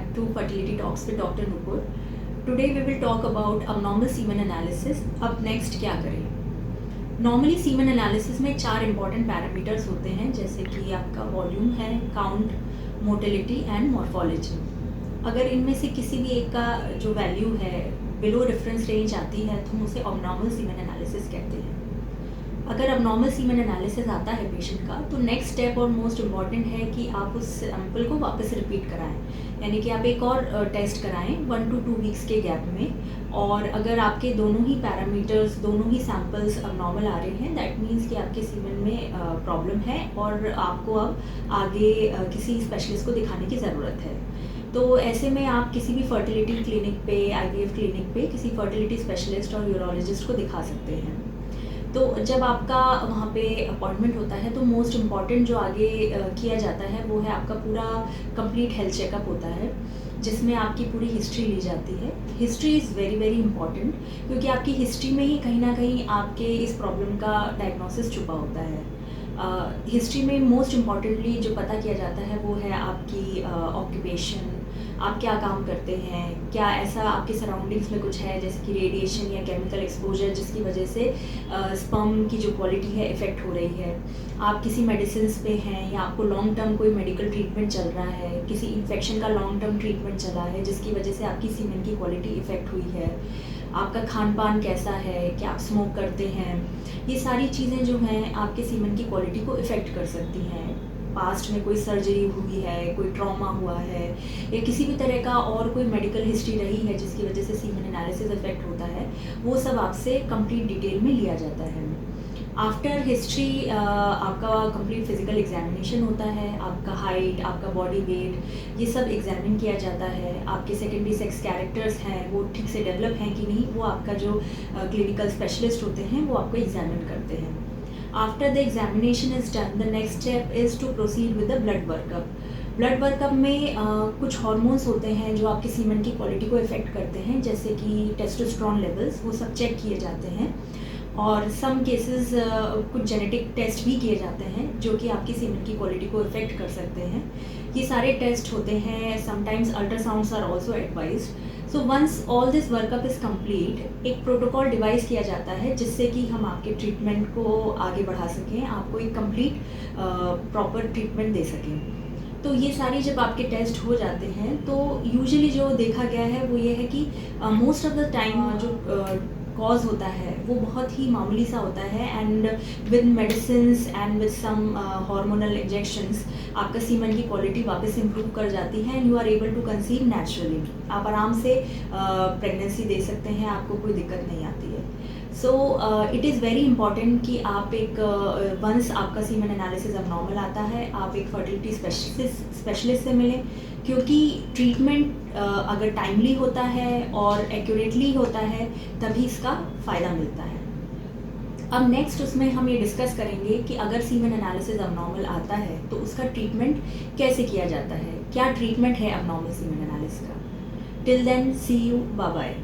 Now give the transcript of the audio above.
back to Fertility Talks with Dr. Nupur. Today we will talk about abnormal semen analysis. अब next क्या करें? Normally semen analysis में 4 important parameters होते हैं, जैसे कि आपका वॉल्यूम है, काउंट, मोटिलिटी एंड मॉर्फोलॉजी. अगर इनमें से किसी भी एक का जो वैल्यू है बिलो रेफरेंस रेंज आती है तो हम उसे abnormal सीमन एनालिसिस कहते हैं. अगर abnormal सीमन एनालिसिस आता है पेशेंट का तो नेक्स्ट स्टेप और मोस्ट इम्पॉर्टेंट है कि आप उस सैंपल को वापस रिपीट कराएं, यानी कि आप एक और टेस्ट कराएं 1 to 2 वीक्स के गैप में. और अगर आपके दोनों ही पैरामीटर्स, दोनों ही सैंपल्स abnormal आ रहे हैं, दैट मीन्स कि आपके सीमन में प्रॉब्लम है और आपको अब आगे किसी स्पेशलिस्ट को दिखाने की ज़रूरत है. तो ऐसे में आप किसी भी फर्टिलिटी क्लिनिक पे, IVF क्लिनिक पे किसी फर्टिलिटी स्पेशलिस्ट और यूरोलॉजिस्ट को दिखा सकते हैं. तो जब आपका वहाँ पे अपॉइंटमेंट होता है तो मोस्ट इम्पॉर्टेंट जो आगे किया जाता है वो है आपका पूरा कंप्लीट हेल्थ चेकअप होता है, जिसमें आपकी पूरी हिस्ट्री ली जाती है. History is very very important, क्योंकि आपकी हिस्ट्री में ही कहीं ना कहीं आपके इस प्रॉब्लम का डायग्नोसिस छुपा होता है. हिस्ट्री में मोस्ट इम्पॉर्टेंटली जो पता किया जाता है वो है आपकी ऑक्यूपेशन, आप क्या काम करते हैं, क्या ऐसा आपके सराउंडिंग्स में कुछ है जैसे कि रेडिएशन या केमिकल एक्सपोजर जिसकी वजह से स्पर्म की जो क्वालिटी है इफ़ेक्ट हो रही है, आप किसी मेडिसिन पे हैं या आपको लॉन्ग टर्म कोई मेडिकल ट्रीटमेंट चल रहा है, किसी इन्फेक्शन का लॉन्ग टर्म ट्रीटमेंट चला है जिसकी वजह से आपकी सीमेन की क्वालिटी इफ़ेक्ट हुई है, आपका खान पान कैसा है, क्या आप स्मोक करते हैं. ये सारी चीज़ें जो हैं आपके सीमेन की क्वालिटी को इफ़ेक्ट कर सकती हैं. पास्ट में कोई सर्जरी हुई है, कोई ट्रॉमा हुआ है या किसी भी तरह का और कोई मेडिकल हिस्ट्री रही है जिसकी वजह से सीमन एनालिसिस इफेक्ट होता है, वो सब आपसे कंप्लीट डिटेल में लिया जाता है. आफ्टर हिस्ट्री आपका कंप्लीट फिजिकल एग्जामिनेशन होता है, आपका हाइट, आपका बॉडी वेट, ये सब एग्जामिन किया जाता है. आपके सेकेंडरी सेक्स कैरेक्टर्स हैं वो ठीक से डेवलप हैं कि नहीं, वो आपका जो क्लिनिकल स्पेशलिस्ट होते हैं वो आपको एग्जामिन करते हैं. After the examination is done, the next step is to proceed with the blood workup. Blood workup में कुछ हार्मोन्स होते हैं जो आपके सीमन की क्वालिटी को इफ़ेक्ट करते हैं, जैसे कि टेस्टोस्टेरोन लेवल्स, वो सब चेक किए जाते हैं. और सम केसेस कुछ जेनेटिक टेस्ट भी किए जाते हैं जो कि आपकी सीमन की क्वालिटी को इफ़ेक्ट कर सकते हैं. ये सारे टेस्ट होते हैं. Sometimes ultrasounds are also advised. So once all this workup is complete, एक प्रोटोकॉल डिवाइस किया जाता है जिससे कि हम आपके ट्रीटमेंट को आगे बढ़ा सकें, आपको एक कंप्लीट प्रॉपर ट्रीटमेंट दे सकें. तो ये सारी जब आपके टेस्ट हो जाते हैं तो यूजुअली जो देखा गया है वो ये है कि मोस्ट ऑफ द टाइम जो कॉज होता है वो बहुत ही मामूली सा होता है, and with medicines and with some hormonal injections आपका सीमन की क्वालिटी वापस इम्प्रूव कर जाती है and you are able to conceive naturally. आप आराम से प्रेगनेंसी दे सकते हैं, आपको कोई दिक्कत नहीं आती है. So it is very important कि आप एक वंस आपका सीमन एनालिसिस अब नॉर्मल आता है, आप एक फर्टिलिटी स्पेशलिस्ट से मिलें, क्योंकि ट्रीटमेंट अगर टाइमली होता है और एक्यूरेटली होता है तभी इसका फ़ायदा मिलता है. अब नेक्स्ट उसमें हम ये डिस्कस करेंगे कि अगर सीमन एनालिसिस अबनॉर्मल आता है तो उसका ट्रीटमेंट कैसे किया जाता है, क्या ट्रीटमेंट है अबनॉर्मल सीमन एनालिसिस का. Till then, see you, bye bye.